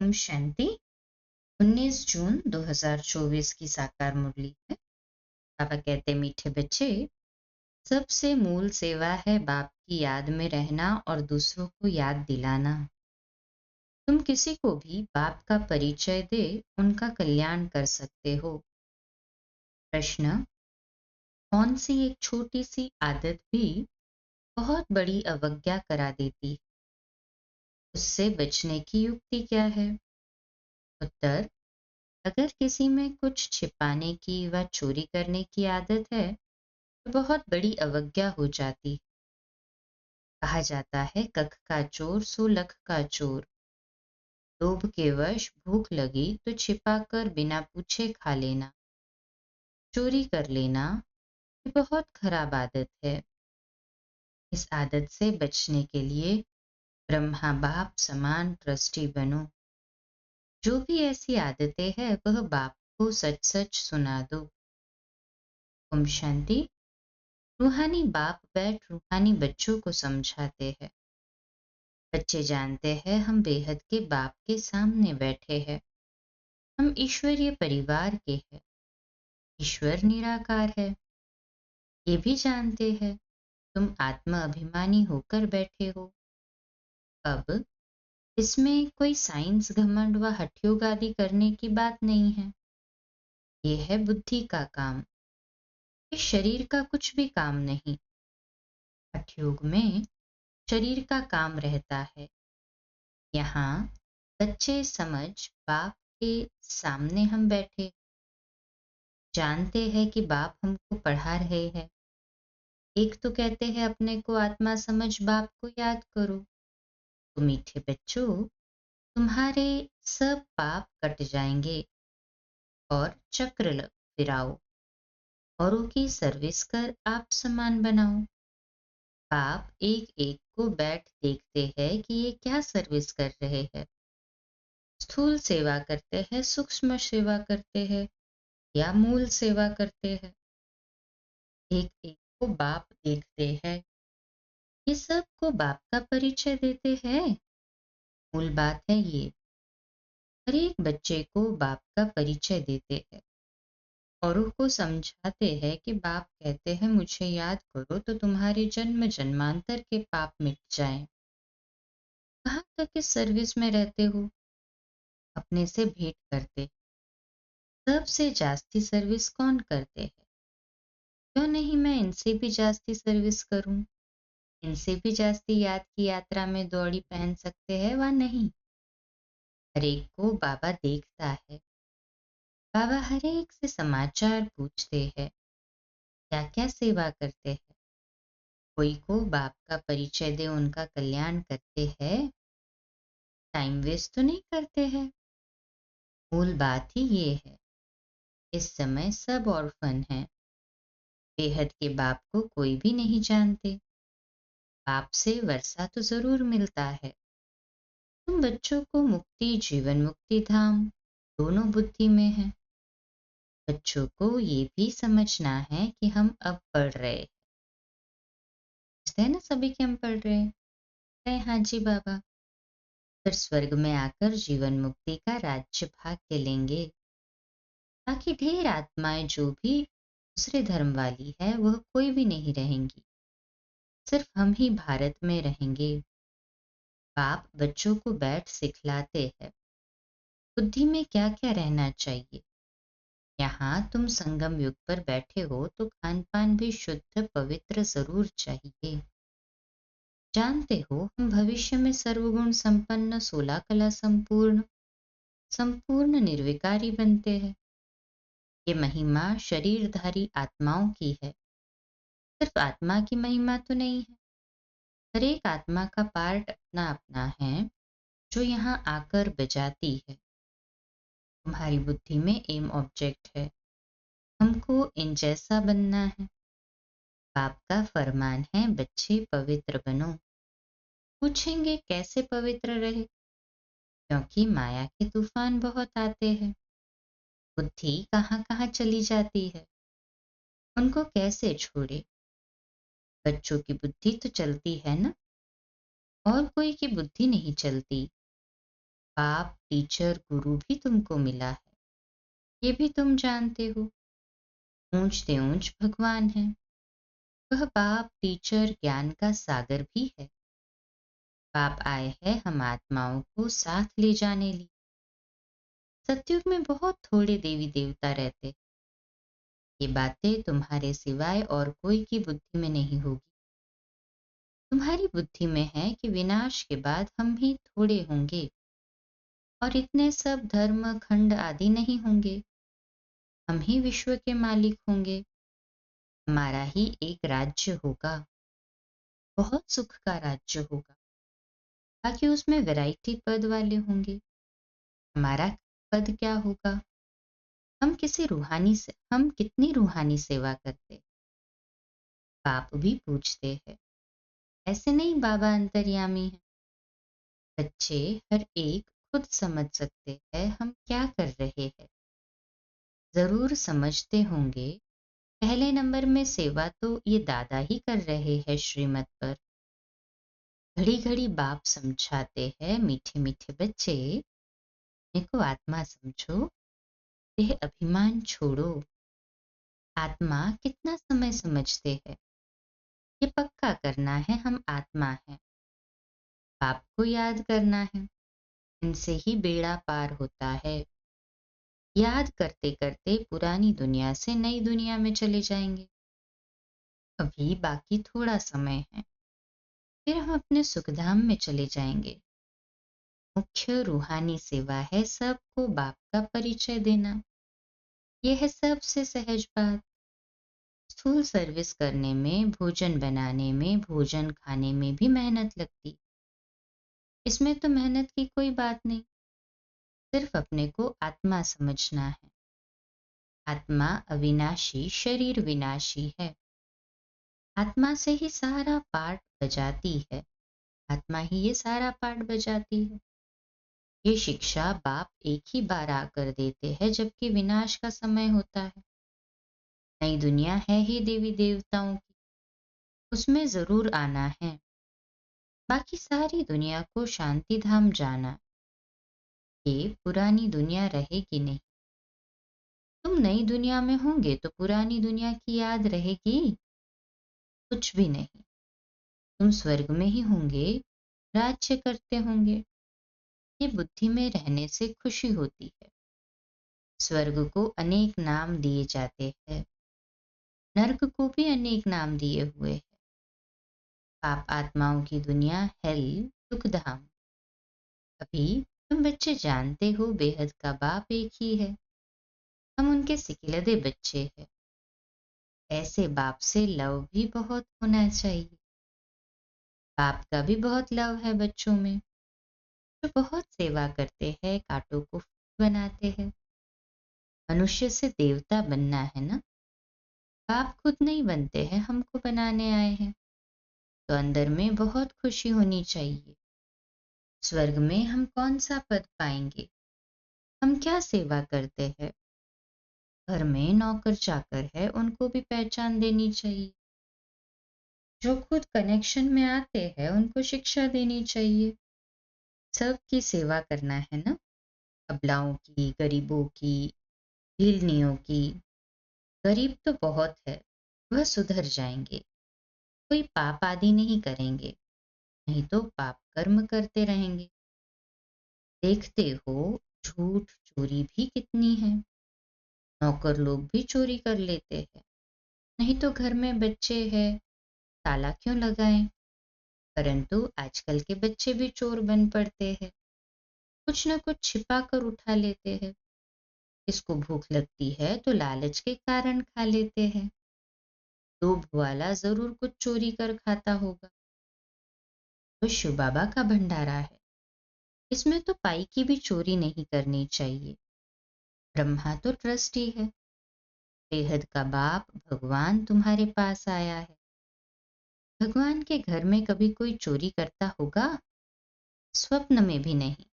ओम शांति। 19 जून 2024 की साकार मुरली है। बाबा कहते, मीठे बच्चे, सबसे मूल सेवा है बाप की याद में रहना और दूसरों को याद दिलाना। तुम किसी को भी बाप का परिचय दे उनका कल्याण कर सकते हो। प्रश्न, कौन सी एक छोटी सी आदत भी बहुत बड़ी अवज्ञा करा देती है? उससे बचने की युक्ति क्या है? उत्तर, अगर किसी में कुछ छिपाने की व चोरी करने की आदत है तो बहुत बड़ी अवज्ञा हो जाती। कहा जाता है, कख का चोर सो लख का चोर। लोभ के वश भूख लगी तो छिपा कर बिना पूछे खा लेना, चोरी कर लेना, ये बहुत खराब आदत है। इस आदत से बचने के लिए ब्रह्मा बाप समान ट्रस्टी बनो। जो भी ऐसी आदतें हैं वह बाप को सच सच सुना दो। ओम शांति। रूहानी बाप बैठ रूहानी बच्चों को समझाते हैं। बच्चे जानते हैं हम बेहद के बाप के सामने बैठे हैं। हम ईश्वरीय परिवार के हैं। ईश्वर निराकार है। ये भी जानते हैं तुम आत्मा अभिमानी होकर बैठे हो। अब इसमें कोई साइंस घमंड व हठयोग आदि करने की बात नहीं है। ये है बुद्धि का काम। इस शरीर का कुछ भी काम नहीं। हठयोग में शरीर का काम रहता है। यहाँ बच्चे समझ बाप के सामने हम बैठे जानते हैं कि बाप हमको पढ़ा रहे हैं। एक तो कहते हैं अपने को आत्मा समझ बाप को याद करो। तो मीठे बच्चों, तुम्हारे सब पाप कट जाएंगे और चक्र फिराओ, औरों की सर्विस कर आप समान बनाओ। बाप एक एक को बैठ देखते हैं कि ये क्या सर्विस कर रहे हैं। स्थूल सेवा करते हैं, सूक्ष्म सेवा करते हैं या मूल सेवा करते हैं। एक एक को बाप देखते हैं। ये सबको बाप का परिचय देते हैं। मूल बात है ये। हर एक बच्चे को बाप का परिचय देते हैं और उनको समझाते हैं कि बाप कहते हैं मुझे याद करो तो तुम्हारे जन्म जन्मांतर के पाप मिट जाएं। कहाँ तक इस सर्विस में रहते हो? अपने से भेंट करते। सबसे जास्ती सर्विस कौन करते हैं? क्यों नहीं मैं इनसे भी जास्ती सर्विस करूं? इनसे भी जास्ती याद की यात्रा में दौड़ी पहन सकते हैं व नहीं? हर एक को बाबा देखता है। बाबा हर एक से समाचार पूछते हैं, क्या क्या सेवा करते हैं। कोई को बाप का परिचय दे उनका कल्याण करते हैं। टाइम वेस्ट तो नहीं करते हैं। मूल बात ही ये है। इस समय सब ऑर्फन हैं। बेहद के बाप को कोई भी नहीं जानते। बाप से वर्षा तो जरूर मिलता है। तुम बच्चों को मुक्ति जीवन मुक्ति धाम दोनों बुद्धि में है। बच्चों को ये भी समझना है कि हम अब पढ़ रहे हैं। समझते हैं ना सभी कि हम पढ़ रहे हैं। कहे, हाँ जी बाबा। फिर स्वर्ग में आकर जीवन मुक्ति का राज्य भाग्य लेंगे। बाकी ढेर आत्माएं जो भी दूसरे धर्म वाली है वह कोई भी नहीं रहेंगी। सिर्फ हम ही भारत में रहेंगे। बाप बच्चों को बैठ सिखलाते हैं बुद्धि में क्या क्या रहना चाहिए। यहाँ तुम संगम युग पर बैठे हो तो खान पान भी शुद्ध पवित्र जरूर चाहिए। जानते हो हम भविष्य में सर्वगुण संपन्न 16 कला संपूर्ण संपूर्ण निर्विकारी बनते हैं। ये महिमा शरीरधारी आत्माओं की है। सिर्फ आत्मा की महिमा तो नहीं है। हर एक आत्मा का पार्ट अपना अपना है जो यहाँ आकर बजाती है। तुम्हारी बुद्धि में एम ऑब्जेक्ट है। हमको इन जैसा बनना है। बाप का फरमान है, बच्चे पवित्र बनो। पूछेंगे कैसे पवित्र रहे? क्योंकि माया के तूफान बहुत आते हैं। बुद्धि कहाँ कहाँ चली जाती है। उनको कैसे छोड़े? बच्चों की बुद्धि तो चलती है ना, और कोई की बुद्धि नहीं चलती। बाप, टीचर, गुरु भी तुमको मिला है, ये भी तुम जानते हो। ऊंचते ऊंच भगवान है। वह बाप, टीचर, ज्ञान का सागर भी है। बाप आए हैं हम आत्माओं को साथ ले जाने लिए। सतयुग में बहुत थोड़े देवी देवता रहते। ये बातें तुम्हारे सिवाय और कोई की बुद्धि में नहीं होगी। तुम्हारी बुद्धि में है कि विनाश के बाद हम ही थोड़े होंगे और इतने सब धर्म खंड आदि नहीं होंगे। हम ही विश्व के मालिक होंगे। हमारा ही एक राज्य होगा, बहुत सुख का राज्य होगा। ताकि उसमें वैरायटी पद वाले होंगे। हमारा पद क्या होगा? हम कितनी रूहानी सेवा करते। बाप भी पूछते हैं। ऐसे नहीं बाबा अंतर्यामी है। बच्चे हर एक खुद समझ सकते हैं हम क्या कर रहे हैं। जरूर समझते होंगे। पहले नंबर में सेवा तो ये दादा ही कर रहे हैं श्रीमत पर। घड़ी घड़ी बाप समझाते हैं, मीठे मीठे बच्चे, अपने को आत्मा समझो, देह अभिमान छोड़ो। आत्मा कितना समय समझते हैं। ये पक्का करना है हम आत्मा है। बाप को याद करना है। इनसे ही बेड़ा पार होता है। याद करते करते पुरानी दुनिया से नई दुनिया में चले जाएंगे। अभी बाकी थोड़ा समय है, फिर हम अपने सुखधाम में चले जाएंगे। मुख्य रूहानी सेवा है सबको बाप का परिचय देना। यह है सबसे सहज बात। स्थूल सर्विस करने में, भोजन बनाने में, भोजन खाने में भी मेहनत लगती। इसमें तो मेहनत की कोई बात नहीं। सिर्फ अपने को आत्मा समझना है। आत्मा अविनाशी, शरीर विनाशी है। आत्मा से ही सारा पाठ बजाती है। आत्मा ही ये सारा पाठ बजाती है। ये शिक्षा बाप एक ही बार आकर देते हैं जबकि विनाश का समय होता है। नई दुनिया है ही देवी देवताओं की, उसमें जरूर आना है। बाकी सारी दुनिया को शांति धाम जाना। ये पुरानी दुनिया रहेगी नहीं। तुम नई दुनिया में होंगे तो पुरानी दुनिया की याद रहेगी? कुछ भी नहीं। तुम स्वर्ग में ही होंगे, राज्य करते होंगे। ये बुद्धि में रहने से खुशी होती है। स्वर्ग को अनेक नाम दिए जाते हैं। नर्क को भी अनेक नाम दिए हुए हैं। पाप आत्माओं की दुनिया हेल, दुख धाम। अभी तुम बच्चे जानते हो बेहद का बाप एक ही है। हम उनके सिकिलदे बच्चे हैं। ऐसे बाप से लव भी बहुत होना चाहिए। बाप का भी बहुत लव है बच्चों में, जो बहुत सेवा करते हैं, कांटों को फूल बनाते हैं। मनुष्य से देवता बनना है ना। बाप खुद नहीं बनते हैं, हमको बनाने आए हैं। तो अंदर में बहुत खुशी होनी चाहिए। स्वर्ग में हम कौन सा पद पाएंगे? हम क्या सेवा करते हैं? घर में नौकर चाकर है, उनको भी पहचान देनी चाहिए। जो खुद कनेक्शन में आते हैं उनको शिक्षा देनी चाहिए। सबकी सेवा करना है ना। अबलाओं की, गरीबों की, ढीलनियों की। गरीब तो बहुत है, वह सुधर जाएंगे। कोई पाप आदि नहीं करेंगे, नहीं तो पाप कर्म करते रहेंगे। देखते हो झूठ चोरी भी कितनी है। नौकर लोग भी चोरी कर लेते हैं। नहीं तो घर में बच्चे हैं, ताला क्यों लगाएं? परंतु आजकल के बच्चे भी चोर बन पड़ते हैं। कुछ न कुछ छिपा कर उठा लेते हैं। किसको भूख लगती है तो लालच के कारण खा लेते हैं। लोभ वाला जरूर कुछ चोरी कर खाता होगा। तो शिव बाबा का भंडारा है, इसमें तो पाई की भी चोरी नहीं करनी चाहिए। ब्रह्मा तो ट्रस्टी है। बेहद का बाप भगवान तुम्हारे पास आया है। भगवान के घर में कभी कोई चोरी करता होगा? स्वप्न में भी नहीं।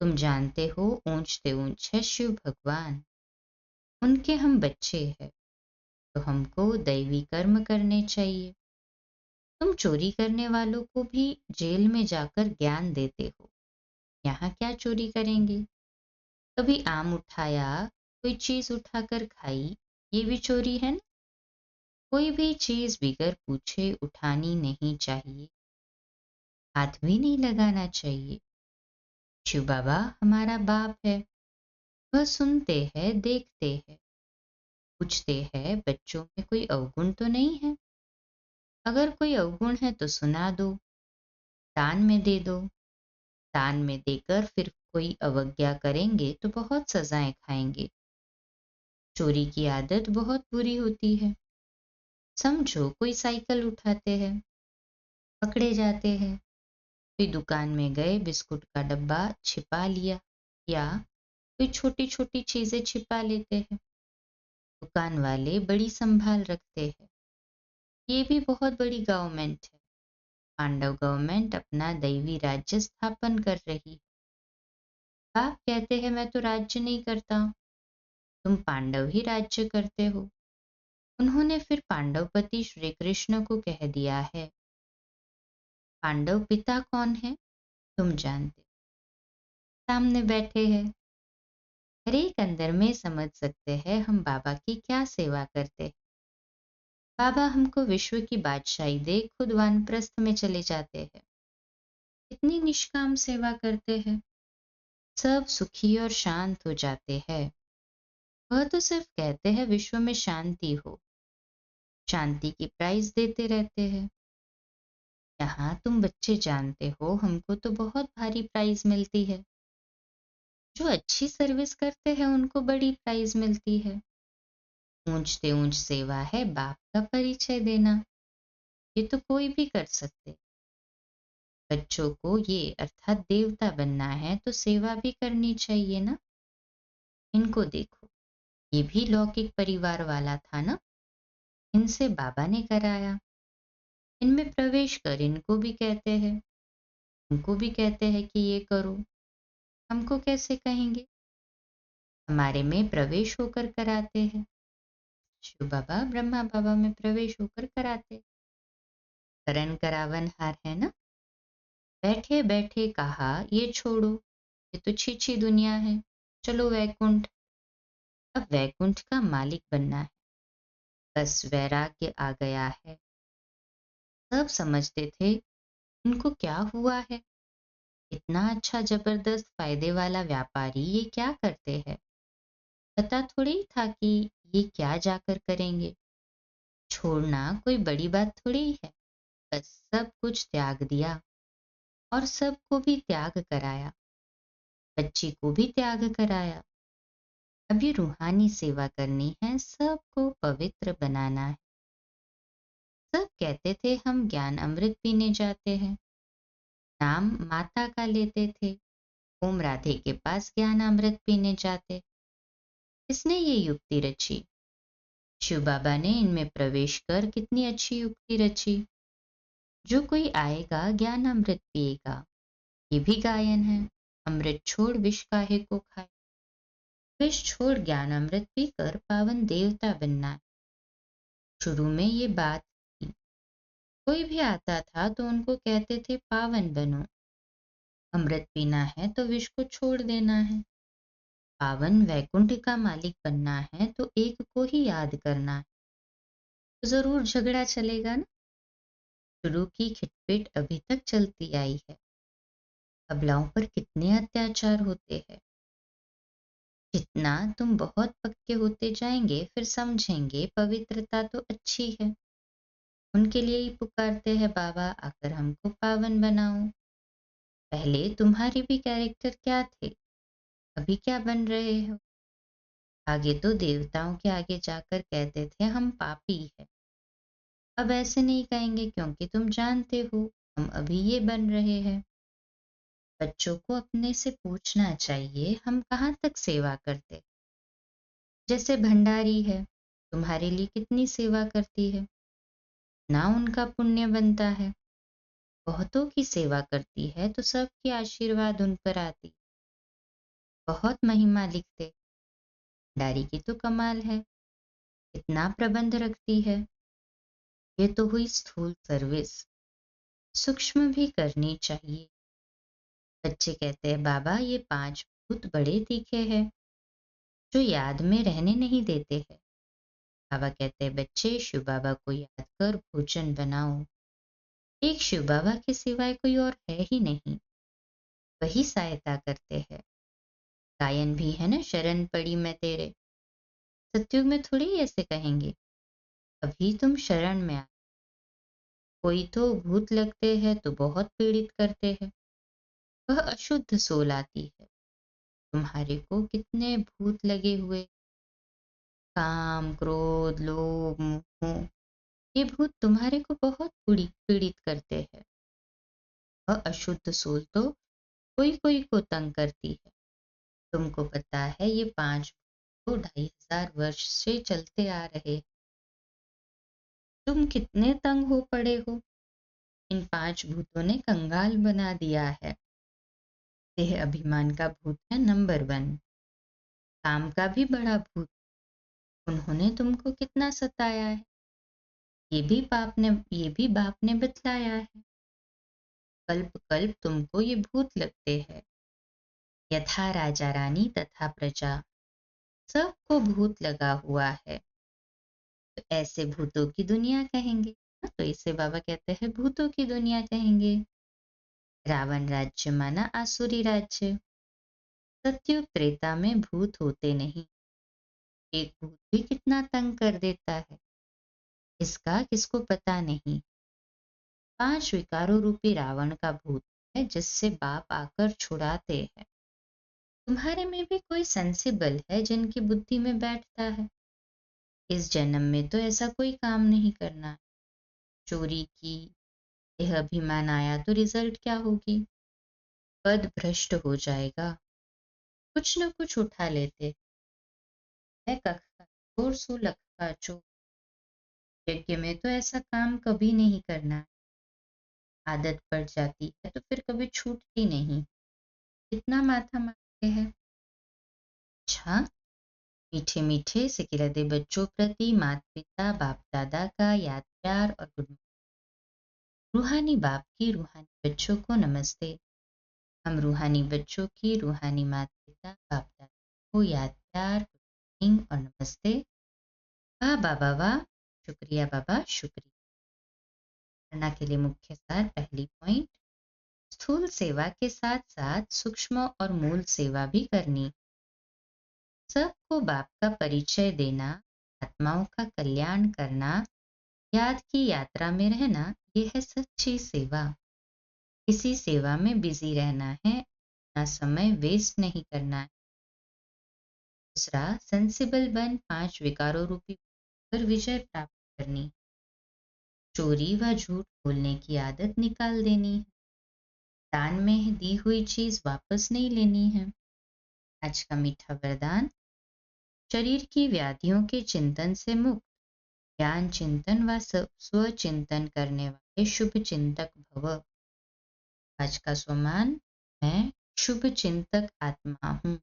तुम जानते हो ऊंचते ऊंच है शिव भगवान। उनके हम बच्चे हैं, तो हमको दैवी कर्म करने चाहिए। तुम चोरी करने वालों को भी जेल में जाकर ज्ञान देते हो। यहाँ क्या चोरी करेंगे? कभी आम उठाया, कोई चीज उठाकर खाई, ये भी चोरी है ना? कोई भी चीज बिगर पूछे उठानी नहीं चाहिए, हाथ भी नहीं लगाना चाहिए। शिव बाबा हमारा बाप है, वह सुनते हैं, देखते हैं, पूछते हैं बच्चों में कोई अवगुण तो नहीं है? अगर कोई अवगुण है तो सुना दो, दान में दे दो। दान में देकर फिर कोई अवज्ञा करेंगे तो बहुत सजाएं खाएंगे। चोरी की आदत बहुत बुरी होती है। समझो कोई साइकिल उठाते हैं, पकड़े जाते हैं। कोई दुकान में गए, बिस्कुट का डब्बा छिपा लिया, या कोई छोटी छोटी चीजें छिपा लेते हैं। दुकान वाले बड़ी संभाल रखते हैं। ये भी बहुत बड़ी गवर्नमेंट है। पांडव गवर्नमेंट अपना दैवी राज्य स्थापन कर रही है। बाप कहते हैं मैं तो राज्य नहीं करता, तुम पांडव ही राज्य करते हो। उन्होंने फिर पांडवपति श्री कृष्ण को कह दिया है। पांडव पिता कौन है तुम जानते हो। सामने बैठे हैं। हर एक अंदर में समझ सकते हैं हम बाबा की क्या सेवा करते हैं। बाबा हमको विश्व की बादशाही दे खुद वानप्रस्थ में चले जाते हैं। इतनी निष्काम सेवा करते हैं, सब सुखी और शांत हो जाते हैं। वह तो सिर्फ कहते हैं विश्व में शांति हो, शांति की प्राइज देते रहते हैं। यहाँ तुम बच्चे जानते हो हमको तो बहुत भारी प्राइज मिलती है। जो अच्छी सर्विस करते हैं उनको बड़ी प्राइज मिलती है। ऊंच से ऊंच सेवा है बाप का परिचय देना, ये तो कोई भी कर सकते। बच्चों को ये अर्थात देवता बनना है तो सेवा भी करनी चाहिए ना। इनको देखो, ये भी लौकिक परिवार वाला था ना, इनसे बाबा ने कराया। इनमें प्रवेश कर इनको भी कहते हैं, उनको भी कहते हैं कि ये करो। हमको कैसे कहेंगे? हमारे में प्रवेश होकर कराते हैं। शिव बाबा ब्रह्मा बाबा में प्रवेश होकर कराते। करण करावन हार है ना। बैठे बैठे कहा ये छोड़ो, ये तो छीछी दुनिया है, चलो वैकुंठ। अब वैकुंठ का मालिक बनना है, बस वैराग्य आ गया है। सब समझते थे इनको क्या हुआ है, इतना अच्छा जबरदस्त फायदे वाला व्यापारी ये क्या करते हैं। पता थोड़ी था कि ये क्या जाकर करेंगे। छोड़ना कोई बड़ी बात थोड़ी है, बस सब कुछ त्याग दिया और सबको भी त्याग कराया। बच्ची को भी त्याग कराया। अभी रूहानी सेवा करनी है, सबको पवित्र बनाना है। सब कहते थे हम ज्ञान अमृत पीने जाते हैं। नाम माता का लेते थे, ओम राधे के पास ज्ञान अमृत पीने जाते। किसने ये युक्ति रची? शिव बाबा ने इनमें प्रवेश कर कितनी अच्छी युक्ति रची। जो कोई आएगा ज्ञान अमृत पिएगा, ये भी गायन है। अमृत छोड़ विष काहे को खाए। विष छोड़ ज्ञान अमृत पीकर पावन देवता बनना है। शुरू में ये बात थी। कोई भी आता था तो उनको कहते थे पावन बनो। अमृत पीना है तो विष को छोड़ देना है। पावन वैकुंठ का मालिक बनना है तो एक को ही याद करना है। तो जरूर झगड़ा चलेगा ना। शुरू की खिटपिट अभी तक चलती आई है। अबलाओं पर कितने अत्याचार होते हैं। जितना तुम बहुत पक्के होते जाएंगे फिर समझेंगे पवित्रता तो अच्छी है। उनके लिए ही पुकारते हैं बाबा आकर हमको पावन बनाओ। पहले तुम्हारे भी कैरेक्टर क्या थे, अभी क्या बन रहे हो? आगे तो देवताओं के आगे जाकर कहते थे हम पापी है। अब ऐसे नहीं कहेंगे क्योंकि तुम जानते हो हम अभी ये बन रहे हैं। बच्चों को अपने से पूछना चाहिए हम कहाँ तक सेवा करते। जैसे भंडारी है, तुम्हारे लिए कितनी सेवा करती है, ना उनका पुण्य बनता है। बहुतों की सेवा करती है तो सबकी आशीर्वाद उन पर आती। बहुत महिमा लिखते। भंडारी की तो कमाल है, इतना प्रबंध रखती है। ये तो हुई स्थूल सर्विस, सूक्ष्म भी करनी चाहिए। बच्चे कहते हैं, बाबा ये 5 भूत बड़े तीखे हैं, जो याद में रहने नहीं देते हैं। बाबा कहते हैं, बच्चे शिव बाबा को याद कर भोजन बनाओ। एक शिव बाबा के सिवाय कोई और है ही नहीं, वही सहायता करते हैं। गायन भी है ना, शरण पड़ी मैं तेरे। सत्युग में थोड़ी ऐसे कहेंगे, अभी तुम शरण में आ। कोई तो भूत लगते हैं तो बहुत पीड़ित करते हैं, वह अशुद्ध सोल आती है। तुम्हारे को कितने भूत लगे हुए, काम, क्रोध, लोभ, मोह, ये भूत तुम्हारे को बहुत पीड़ित करते हैं। वह अशुद्ध सोल तो कोई कोई को तंग करती है। तुमको पता है ये 5 भूत 2500 वर्ष से चलते आ रहे। तुम कितने तंग हो पड़े हो। इन 5 भूतों ने कंगाल बना दिया है। देह अभिमान का भूत है नंबर 1। काम का भी बड़ा भूत, उन्होंने तुमको कितना सताया है, ये भी बाप ने बतलाया है। कल्प कल्प तुमको ये भूत लगते हैं। यथा राजा रानी तथा प्रजा, सबको भूत लगा हुआ है। तो ऐसे भूतों की दुनिया कहेंगे। तो इसे बाबा कहते हैं भूतों की दुनिया कहेंगे। रावण राज्य माना आसुरी राज्य। सतयुग त्रेता में भूत होते नहीं। एक भूत भी कितना तंग कर देता है, इसका किसको पता नहीं। 5 विकारों रूपी रावण का भूत है, जिससे बाप आकर छुड़ाते हैं। तुम्हारे में भी कोई सेंसिबल है जिनकी बुद्धि में बैठता है। इस जन्म में तो ऐसा कोई काम नहीं करना। चोरी की, यह अभिमान आया तो रिजल्ट क्या होगी? पद भ्रष्ट हो जाएगा। कुछ न कुछ उठा लेते है। कख का चोर सो लख का चोर। यज्ञ में तो ऐसा काम कभी नहीं करना। आदत पड़ जाती है तो फिर कभी छूटती नहीं। कितना माथा मारते हैं। अच्छा, मीठे मीठे सिकिलते बच्चों प्रति माता पिता बाप दादा का याद प्यार और गुड। रूहानी बाप की रूहानी बच्चों को नमस्ते। हम रूहानी बच्चों की रूहानी माता पिता बाप दादा को याद प्यार गुड मॉर्निंग और नमस्ते। वाह बाबा वाह, शुक्रिया बाबा शुक्रिया। करना के लिए मुख्य सार। पहली पॉइंट, स्थूल सेवा के साथ साथ सूक्ष्म और मूल सेवा भी करनी। सबको बाप का परिचय देना, आत्माओं का कल्याण करना, याद की यात्रा में रहना, ये है सच्ची सेवा। इसी सेवा में बिजी रहना है, अपना समय वेस्ट नहीं करना है। दूसरा, सेंसिबल बन 5 विकारों रूपी पर विजय प्राप्त करनी। चोरी व झूठ बोलने की आदत निकाल देनी है। दान में दी हुई चीज वापस नहीं लेनी है। आज का मीठा वरदान, शरीर की व्याधियों के चिंतन से मुक्त, ज्ञान चिंतन व स्व चिंतन करने वाले शुभ चिंतक भव। आज का स्वमान, मैं शुभ चिंतक आत्मा हूँ।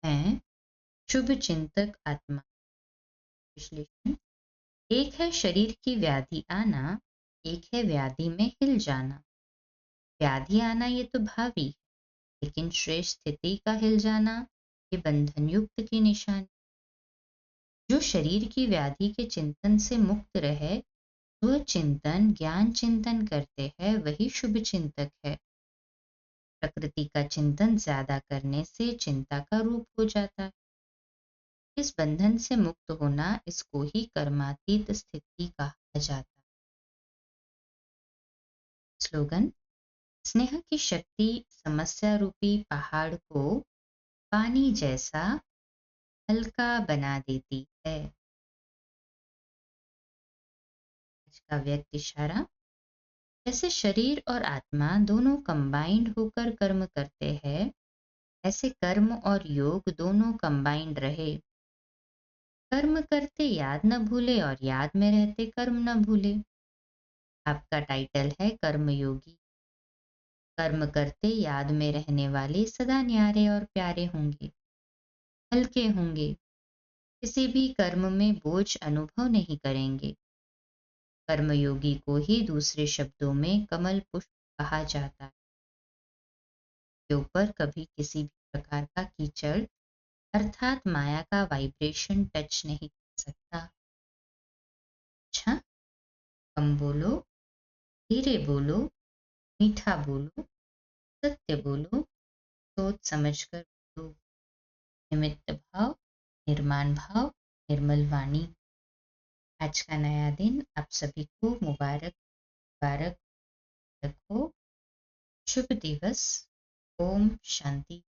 मैं शुभ चिंतक आत्मा। विश्लेषण, एक है शरीर की व्याधि आना, एक है व्याधि में हिल जाना। व्याधि आना ये तो भावी, लेकिन श्रेष्ठ स्थिति का हिल जाना ये बंधन युक्त की निशानी। जो शरीर की व्याधि के चिंतन से मुक्त रहे, वह चिंतन ज्ञान चिंतन करते हैं, वही शुभ चिंतक है। प्रकृति का चिंतन ज्यादा करने से चिंता का रूप हो जाता है। इस बंधन से मुक्त होना, इसको ही कर्मातीत स्थिति कहा जाता है। स्लोगन, स्नेह की शक्ति समस्या रूपी पहाड़ को पानी जैसा हल्का बना देती है। आज का व्यक्त इशारा, जैसे शरीर और आत्मा दोनों कंबाइंड होकर कर्म करते हैं, ऐसे कर्म और योग दोनों कंबाइंड रहे। कर्म करते याद न भूले और याद में रहते कर्म न भूले। आपका टाइटल है कर्म योगी। कर्म करते याद में रहने वाले सदा न्यारे और प्यारे होंगे, हल्के होंगे, किसी भी कर्म में बोझ अनुभव नहीं करेंगे। कर्मयोगी को ही दूसरे शब्दों में कमल पुष्प कहा जाता है। के ऊपर कभी किसी भी प्रकार का कीचड़ अर्थात माया का वाइब्रेशन टच नहीं कर सकता। अच्छा, कम बोलो, धीरे बोलो, मीठा बोलो, सत्य बोलो, सोच समझ कर बोलो। निमित्त भाव, निर्माण भाव, निर्मल वाणी। आज का नया दिन आप सभी को मुबारक मुबारक हो। शुभ दिवस। ओम शांति।